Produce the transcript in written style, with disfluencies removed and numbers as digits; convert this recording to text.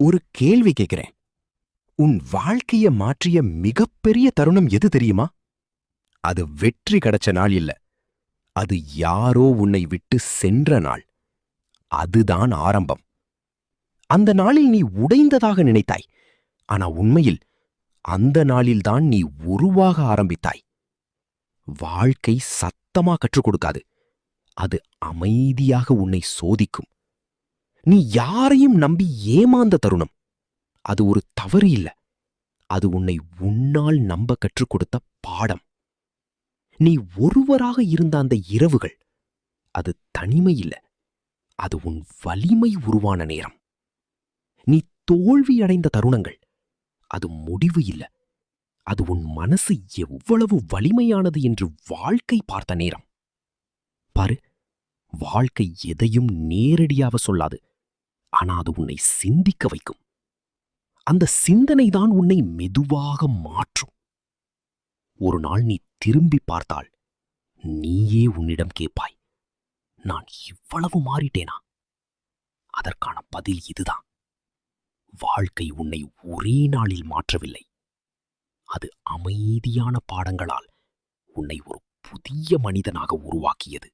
ஒரு கேள்வி கேட்கிறேன். உன் வாழ்க்கைய மாற்றிய மிகப்பெரிய தருணம் எது தெரியுமா? அது வெற்றி கிடைச்ச நாள் இல்ல. அது யாரோ உன்னை விட்டு சென்ற நாள். அதுதான் ஆரம்பம். அந்த நாளில் நீ உடைந்ததாக நினைத்தாய். ஆனா உண்மையில் அந்த நாளில்தான் நீ உருவாக ஆரம்பித்தாய். வாழ்க்கை சத்தமா கற்றுக் கொடுக்காது. அது அமைதியாக உன்னை சோதிக்கும். நீ யாரையும் நம்பி ஏமாந்த தருணம். அது ஒரு தவறு இல்ல. அது உன்னை உன்னால் நம்ப கற்றுக் கொடுத்த பாடம். நீ ஒருவராக இருந்த அந்த இரவுகள். அது தனிமை இல்ல. அது உன் வலிமை உருவான நேரம். நீ தோல்வியடைந்த தருணங்கள். அது முடிவு இல்ல. அது உன் மனசு எவ்வளவு வலிமையானது என்று வாழ்க்கை பார்த்த நேரம். பாரு, வாழ்க்கை எதையும் நேரடியாக சொல்லாது. ஆனா அது உன்னை சிந்திக்க வைக்கும். அந்த சிந்தனைதான் உன்னை மெதுவாக மாற்றும். ஒரு நாள் நீ திரும்பி பார்த்தால் நீயே உன்னிடம் கேட்பாய், நான் இவ்வளவு மாறிட்டேனா? அதற்கான பதில் இதுதான். வாழ்க்கை உன்னை ஒரே நாளில் மாற்றவில்லை. அது அமைதியான பாடங்களால் உன்னை ஒரு புதிய மனிதனாக உருவாக்கியது.